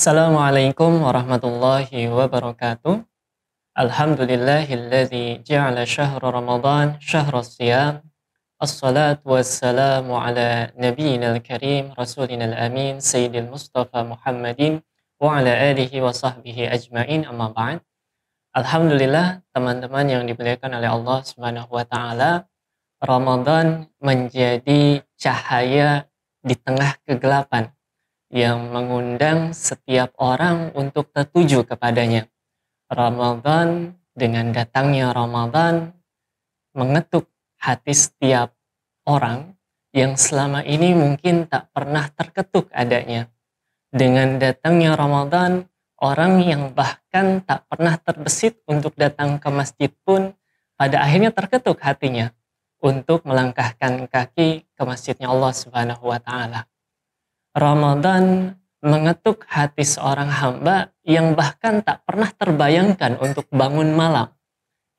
Assalamualaikum warahmatullahi wabarakatuh. Alhamdulillahilladzi ja'ala syahra Ramadan syahrus siyam. Assalatu wassalamu ala nabiyyinal karim rasulinal amin sayyidil mustafa Muhammadin wa ala alihi wa sahbihi ajmain, amma ba'd. Alhamdulillah teman-teman yang dimuliakan oleh Allah Subhanahu wa taala, Ramadan menjadi cahaya di tengah kegelapan yang mengundang setiap orang untuk tertuju kepadanya. Ramadan, dengan datangnya Ramadan, mengetuk hati setiap orang yang selama ini mungkin tak pernah terketuk adanya. Dengan datangnya Ramadan, orang yang bahkan tak pernah terbesit untuk datang ke masjid pun pada akhirnya terketuk hatinya untuk melangkahkan kaki ke masjidnya Allah Subhanahu wa taala. Ramadan mengetuk hati seorang hamba yang bahkan tak pernah terbayangkan untuk bangun malam.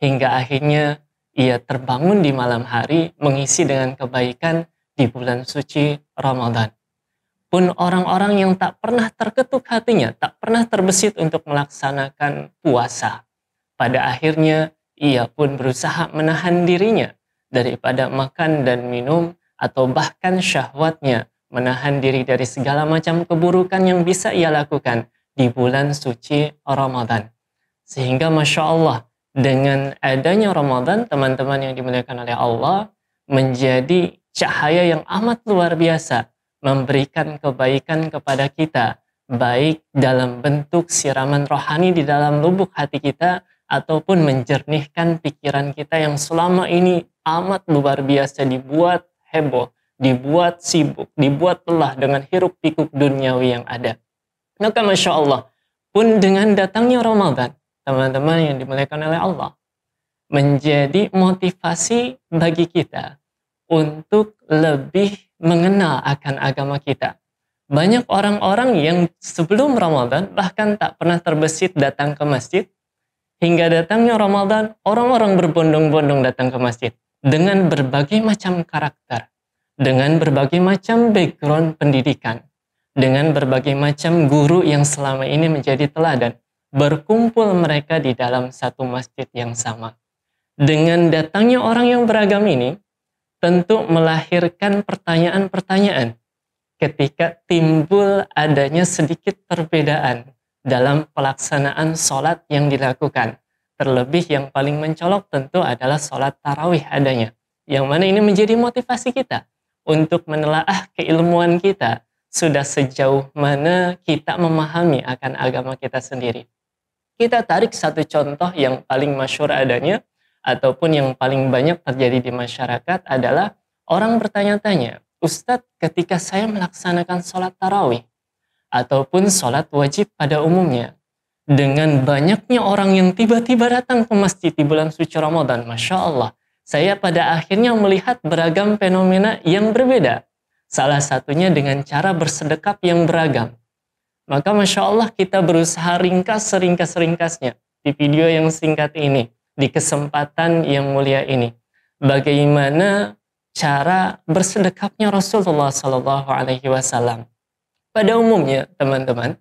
Hingga akhirnya ia terbangun di malam hari mengisi dengan kebaikan di bulan suci Ramadan. Pun orang-orang yang tak pernah terketuk hatinya, tak pernah terbesit untuk melaksanakan puasa, pada akhirnya ia pun berusaha menahan dirinya daripada makan dan minum atau bahkan syahwatnya, menahan diri dari segala macam keburukan yang bisa ia lakukan di bulan suci Ramadan. Sehingga Masya Allah, dengan adanya Ramadan, teman-teman yang dimuliakan oleh Allah, menjadi cahaya yang amat luar biasa, memberikan kebaikan kepada kita, baik dalam bentuk siraman rohani di dalam lubuk hati kita, ataupun menjernihkan pikiran kita yang selama ini amat luar biasa dibuat heboh, dibuat sibuk, dibuat lelah dengan hiruk pikuk duniawi yang ada. Maka Masya Allah, pun dengan datangnya Ramadan, teman-teman yang dimuliakan oleh Allah, menjadi motivasi bagi kita untuk lebih mengenal akan agama kita. Banyak orang-orang yang sebelum Ramadan bahkan tak pernah terbesit datang ke masjid. Hingga datangnya Ramadan, orang-orang berbondong-bondong datang ke masjid dengan berbagai macam karakter, dengan berbagai macam background pendidikan, dengan berbagai macam guru yang selama ini menjadi teladan. Berkumpul mereka di dalam satu masjid yang sama. Dengan datangnya orang yang beragam ini, tentu melahirkan pertanyaan-pertanyaan ketika timbul adanya sedikit perbedaan dalam pelaksanaan sholat yang dilakukan. Terlebih yang paling mencolok tentu adalah sholat tarawih adanya, yang mana ini menjadi motivasi kita untuk menelaah keilmuan kita, sudah sejauh mana kita memahami akan agama kita sendiri. Kita tarik satu contoh yang paling masyhur adanya, ataupun yang paling banyak terjadi di masyarakat adalah orang bertanya-tanya, Ustadz, ketika saya melaksanakan sholat tarawih, ataupun sholat wajib pada umumnya, dengan banyaknya orang yang tiba-tiba datang ke masjid di bulan suci Ramadan, Masya Allah, saya pada akhirnya melihat beragam fenomena yang berbeda. Salah satunya dengan cara bersedekap yang beragam. Maka Masya Allah kita berusaha ringkas seringkas-ringkasnya di video yang singkat ini, di kesempatan yang mulia ini. Bagaimana cara bersedekapnya Rasulullah SAW. Pada umumnya teman-teman,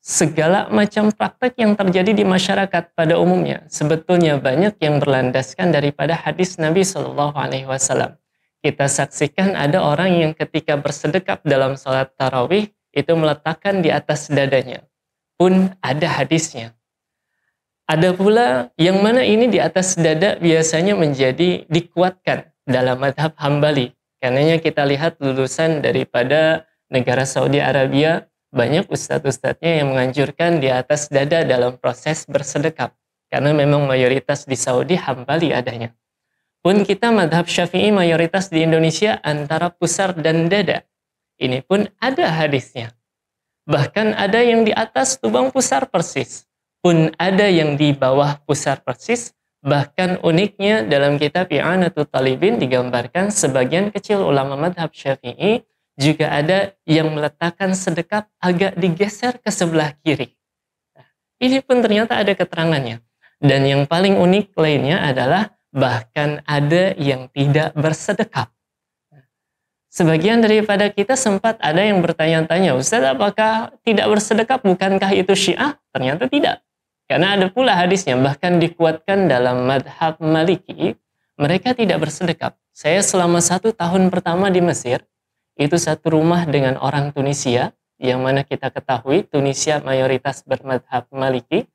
segala macam praktek yang terjadi di masyarakat pada umumnya sebetulnya banyak yang berlandaskan daripada hadis Nabi SAW. Kita saksikan ada orang yang ketika bersedekap dalam sholat tarawih itu meletakkan di atas dadanya. Pun ada hadisnya. Ada pula yang mana ini di atas dada biasanya menjadi dikuatkan dalam madhab Hambali. Karenanya kita lihat lulusan daripada negara Saudi Arabia, banyak ustadz-ustadznya yang menganjurkan di atas dada dalam proses bersedekap. Karena memang mayoritas di Saudi Hambali adanya. Pun kita madhab Syafi'i mayoritas di Indonesia antara pusar dan dada. Ini pun ada hadisnya. Bahkan ada yang di atas lubang pusar persis. Pun ada yang di bawah pusar persis. Bahkan uniknya dalam kitab I'anatul Talibin digambarkan sebagian kecil ulama madhab Syafi'i juga ada yang meletakkan sedekap agak digeser ke sebelah kiri. Nah, ini pun ternyata ada keterangannya. Dan yang paling unik lainnya adalah bahkan ada yang tidak bersedekap. Sebagian daripada kita sempat ada yang bertanya-tanya, Ustaz, apakah tidak bersedekap, bukankah itu Syiah? Ternyata tidak. Karena ada pula hadisnya, bahkan dikuatkan dalam madhab Maliki, mereka tidak bersedekap. Saya selama 1 tahun pertama di Mesir, itu satu rumah dengan orang Tunisia, yang mana kita ketahui Tunisia mayoritas bermadhab Maliki,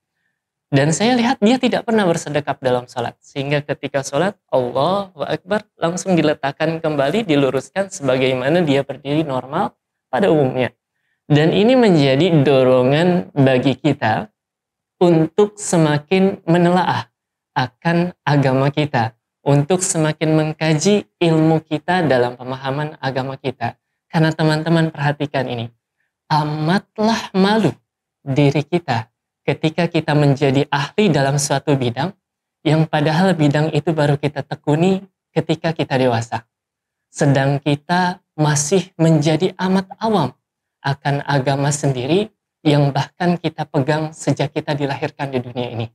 dan saya lihat dia tidak pernah bersedekap dalam sholat. Sehingga ketika sholat, Allahu Akbar langsung diletakkan kembali, diluruskan sebagaimana dia berdiri normal pada umumnya. Dan ini menjadi dorongan bagi kita untuk semakin menelaah akan agama kita, untuk semakin mengkaji ilmu kita dalam pemahaman agama kita. Karena teman-teman perhatikan ini, amatlah malu diri kita ketika kita menjadi ahli dalam suatu bidang, yang padahal bidang itu baru kita tekuni ketika kita dewasa. Sedang kita masih menjadi amat awam akan agama sendiri, yang bahkan kita pegang sejak kita dilahirkan di dunia ini.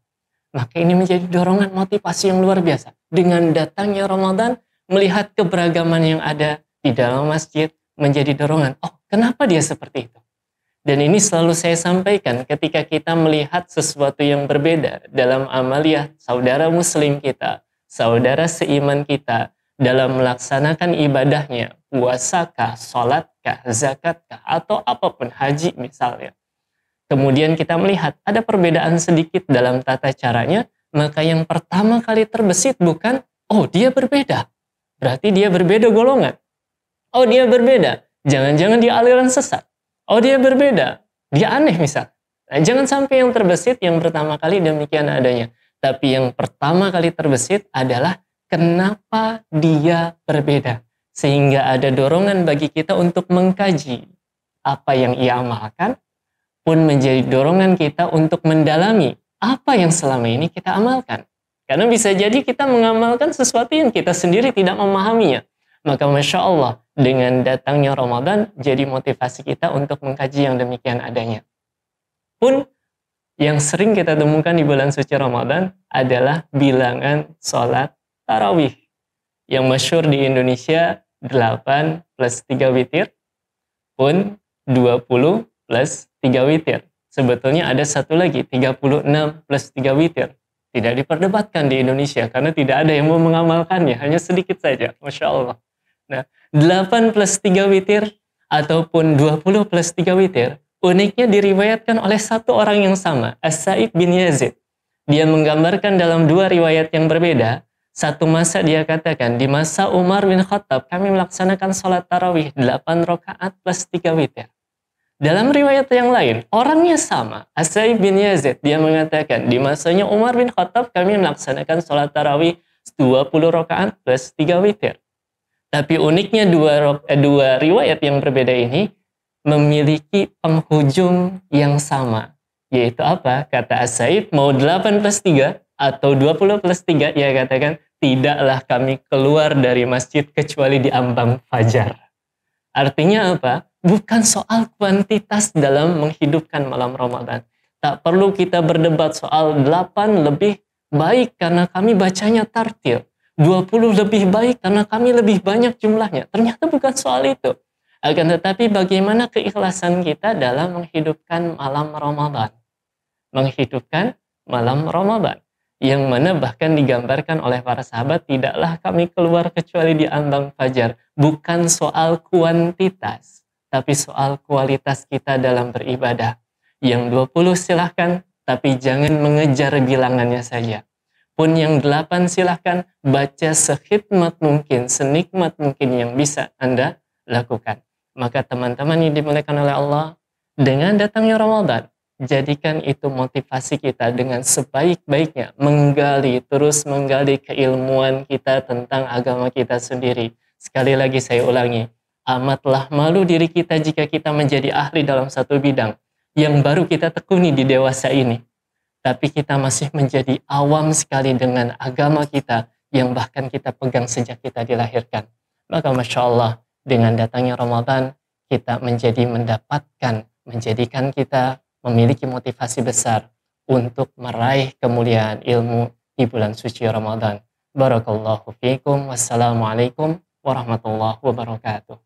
Maka ini menjadi dorongan motivasi yang luar biasa. Dengan datangnya Ramadan, melihat keberagaman yang ada di dalam masjid, menjadi dorongan. Oh, kenapa dia seperti itu? Dan ini selalu saya sampaikan ketika kita melihat sesuatu yang berbeda dalam amaliyah saudara muslim kita, saudara seiman kita, dalam melaksanakan ibadahnya, puasakah, sholatkah, zakatkah, atau apapun, haji misalnya. Kemudian kita melihat ada perbedaan sedikit dalam tata caranya, maka yang pertama kali terbesit bukan, oh dia berbeda, berarti dia berbeda golongan. Oh dia berbeda, jangan-jangan dia aliran sesat. Oh dia berbeda, dia aneh misal. Nah, jangan sampai yang terbesit yang pertama kali demikian adanya. Tapi yang pertama kali terbesit adalah kenapa dia berbeda. Sehingga ada dorongan bagi kita untuk mengkaji apa yang ia amalkan, pun menjadi dorongan kita untuk mendalami apa yang selama ini kita amalkan. Karena bisa jadi kita mengamalkan sesuatu yang kita sendiri tidak memahaminya. Maka Masya Allah, dengan datangnya Ramadan, jadi motivasi kita untuk mengkaji yang demikian adanya. Pun, yang sering kita temukan di bulan suci Ramadan adalah bilangan sholat tarawih. Yang masyhur di Indonesia, 8 plus 3 witir, pun 20 plus 3 witir. Sebetulnya ada satu lagi, 36 plus 3 witir. Tidak diperdebatkan di Indonesia, karena tidak ada yang mau mengamalkannya, hanya sedikit saja, Masya Allah. Nah, 8 plus 3 witir ataupun 20 plus 3 witir, uniknya diriwayatkan oleh satu orang yang sama, As-Sa'ib bin Yazid. Dia menggambarkan dalam dua riwayat yang berbeda. Satu masa dia katakan, di masa Umar bin Khattab, kami melaksanakan sholat tarawih 8 rakaat plus 3 witir. Dalam riwayat yang lain, orangnya sama, As-Sa'ib bin Yazid. Dia mengatakan, di masanya Umar bin Khattab, kami melaksanakan sholat tarawih 20 rakaat plus 3 witir. Tapi uniknya dua riwayat yang berbeda ini memiliki penghujung yang sama. Yaitu apa? Kata As-Sa'ib, mau 8 plus 3 atau 20 plus 3, ia katakan, tidaklah kami keluar dari masjid kecuali di ambang fajar. Artinya apa? Bukan soal kuantitas dalam menghidupkan malam Ramadan. Tak perlu kita berdebat soal 8 lebih baik karena kami bacanya tartil. 20 lebih baik karena kami lebih banyak jumlahnya. Ternyata bukan soal itu. Akan tetapi bagaimana keikhlasan kita dalam menghidupkan malam Ramadan. Menghidupkan malam Ramadan. Yang mana bahkan digambarkan oleh para sahabat, tidaklah kami keluar kecuali di ambang fajar. Bukan soal kuantitas, tapi soal kualitas kita dalam beribadah. Yang 20 silahkan, tapi jangan mengejar bilangannya saja. Pun yang 8 silahkan, baca sehikmat mungkin, senikmat mungkin yang bisa Anda lakukan. Maka teman-teman yang dimuliakan oleh Allah, dengan datangnya Ramadan, jadikan itu motivasi kita dengan sebaik-baiknya, terus menggali keilmuan kita tentang agama kita sendiri. Sekali lagi saya ulangi, amatlah malu diri kita jika kita menjadi ahli dalam satu bidang yang baru kita tekuni di dewasa ini. Tapi kita masih menjadi awam sekali dengan agama kita yang bahkan kita pegang sejak kita dilahirkan. Maka Masya Allah, dengan datangnya Ramadan, kita menjadikan kita memiliki motivasi besar untuk meraih kemuliaan ilmu di bulan suci Ramadan. Barakallahu fiikum. Wassalamualaikum warahmatullahi wabarakatuh.